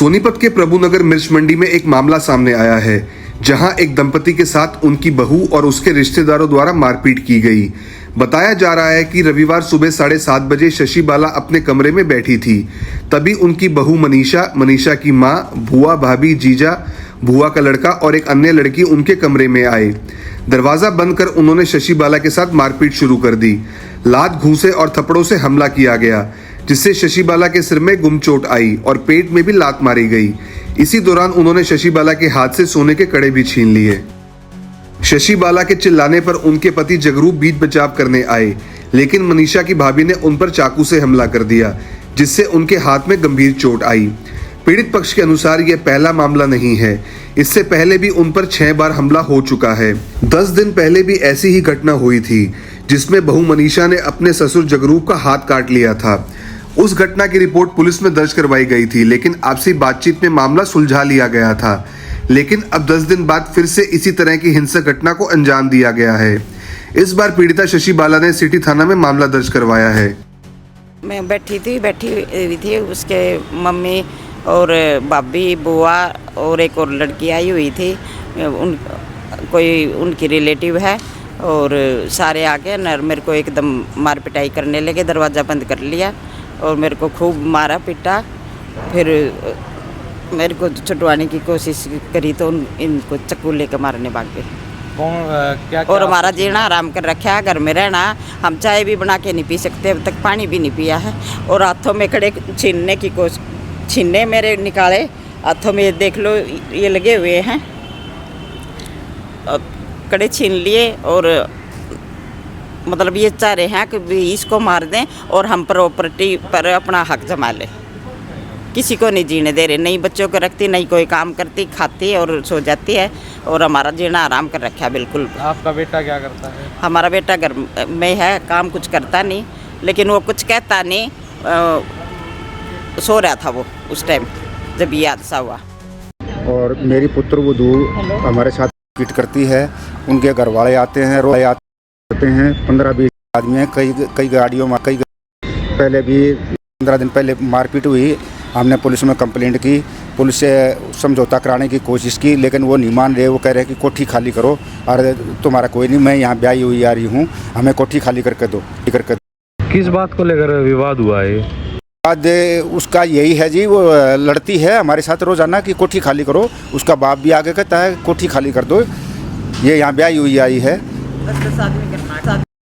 सोनीपत के प्रभुनगर मिर्च मंडी में एक मामला सामने आया है, जहां एक दंपति के साथ उनकी बहू और उसके रिश्तेदारों द्वारा मारपीट की गई। बताया जा रहा है कि रविवार सुबह 7:30 बजे शशि बाला अपने कमरे में बैठी थी। तभी उनकी बहू मनीषा, मनीषा की मां, बुआ, भाभी, जीजा, बुआ का लड़का और एक अन्य लड़की उनके कमरे में आए। दरवाजा बंद कर उन्होंने शशि बाला के साथ मारपीट शुरू कर दी। लात, घूंसे और थप्पड़ों से हमला किया गया, जिससे शशि बाला के सिर में गुमचोट आई और पेट में भी लात मारी गई। इसी दौरान उन्होंने शशि बाला के हाथ से सोने के कड़े भी छीन लिए। शशि बाला के चिल्लाने पर उनके पति जगरूप बीच बचाव करने आए, लेकिन मनीषा की भाभी ने उन पर चाकू से हमला कर दिया, जिससे उनके हाथ में गंभीर चोट आई। पीड़ित पक्ष के अनुसार यह पहला मामला नहीं है, इससे पहले भी उन पर 6 बार हमला हो चुका है। 10 दिन पहले भी ऐसी ही घटना हुई थी, जिसमें बहू मनीषा ने अपने ससुर जगरूप का हाथ काट लिया था। उस घटना की रिपोर्ट पुलिस में दर्ज करवाई गई थी, लेकिन आपसी बातचीत में मामला सुलझा लिया गया था। लेकिन अब 10 दिन बाद फिर से इसी तरह की हिंसक घटना को अंजाम दिया गया है। इस बार पीड़िता शशि बाला ने सिटी थाना में मामला दर्ज करवाया है। मैं बैठी हुई थी, उसके मम्मी और भाभी, बुआ और एक और लड़की आई हुई थी। कोई उनकी रिलेटिव है और सारे आके मेरे को एकदम मार पिटाई करने लगे। दरवाज़ा बंद कर लिया और मेरे को खूब मारा पीटा। फिर मेरे को छुटवाने की कोशिश करी तो इनको चक्कू लेकर मारने भाग गए। क्या और हमारा जीना आराम कर रखा है। घर में रहना, हम चाय भी बना के नहीं पी सकते, अब तक पानी भी नहीं पिया है। और हाथों में कड़े छीनने की कोशिश, छीनने मेरे निकाले हाथों में, देख लो ये लगे हुए हैं, कड़े छीन लिए। और मतलब ये चाह रहे हैं कि इसको मार दें और हम प्रॉपर्टी पर अपना हक जमा लें। किसी को नहीं जीने दे रहे, नहीं बच्चों को रखती, नहीं कोई काम करती, खाती और सो जाती है। और हमारा जीना आराम कर रखा है बिल्कुल। आपका बेटा क्या करता है? हमारा बेटा घर में है, काम कुछ करता नहीं, लेकिन वो कुछ कहता नहीं। सो रहा था वो उस टाइम जब ये हादसा हुआ। और मेरी पुत्र वधू हमारे साथ पीट करती है। उनके घर वाले आते हैं, रोज आते हैं। 15-20 आदमी हैं, कई गाड़ियों में, कई पहले भी 15 दिन पहले मारपीट हुई। हमने पुलिस में कंप्लेंट की, पुलिस से समझौता कराने की कोशिश की, लेकिन वो नहीं मान रहे। वो कह रहे हैं कि कोठी खाली करो, और तुम्हारा कोई नहीं, मैं यहाँ ब्याही हुई आ रही हूँ, हमें कोठी खाली करके दो। किस बात को लेकर विवाद हुआ है? बाद उसका यही है जी, वो लड़ती है हमारे साथ रोजाना कि कोठी खाली करो। उसका बाप भी आगे कहता है कोठी खाली कर दो, ये यहाँ ब्याही हुई आई है।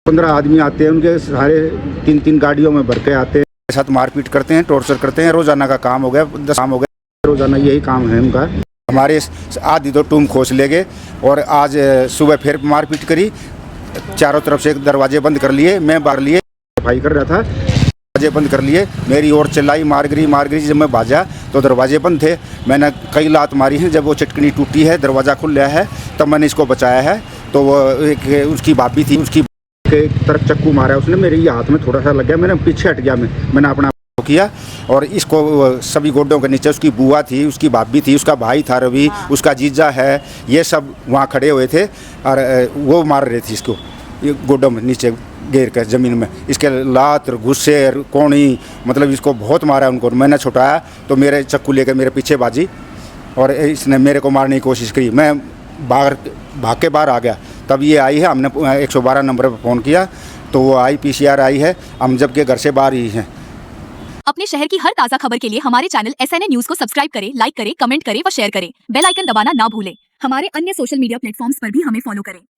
15 आदमी आते हैं, उनके सारे 3-3 गाड़ियों में भर के आते हैं, साथ मारपीट करते हैं, टॉर्चर करते हैं। रोजाना का काम हो गया, 10 काम हो गया, रोजाना यही काम है उनका। हमारे आधी तो टूम खोस ले गए और आज सुबह फिर मारपीट करी। चारों तरफ से दरवाजे बंद कर लिए, मैं बाहर लिए सफाई कर रहा था, दरवाजे बंद कर लिए। मेरी ओर चिल्लाई, मारगरी। जब मैं भाजा तो दरवाजे बंद थे। मैंने कई लात मारी हैं। जब वो चटकनी टूटी है, दरवाज़ा खुल गया है, तब मैंने इसको बचाया है। तो वो एक उसकी भाभी थी, उसकी एक तरफ चक्कू मारा उसने, मेरे ये हाथ में थोड़ा सा लग गया, मैंने पीछे हट गया। मैंने अपना किया और इसको सभी गोड्डों के नीचे उसकी बुआ थी, उसकी भाभी थी, उसका भाई था रवि, उसका जीजा है, ये सब वहाँ खड़े हुए थे और वो मार रहे थे इसको, ये गोड्डों में नीचे गिर कर ज़मीन में। इसके लात, गुस्से, कोणी, मतलब इसको बहुत मारा उनको। मैंने छुटाया तो मेरे चक्कू लेकर मेरे पीछे बाजी और इसने मेरे को मारने की कोशिश की। मैं भाग के बाहर आ गया, तब ये आई है। हमने 112 नंबर पर फ़ोन किया तो वो आई, PCR आई है। हम जब के घर से बाहर ही हैं। अपने शहर की हर ताज़ा खबर के लिए हमारे चैनल SNA न्यूज़ को सब्सक्राइब करें, लाइक करें, कमेंट करें व शेयर करें। बेल आइकन दबाना ना भूलें। हमारे अन्य सोशल मीडिया प्लेटफॉर्म्स पर भी हमें फॉलो करें।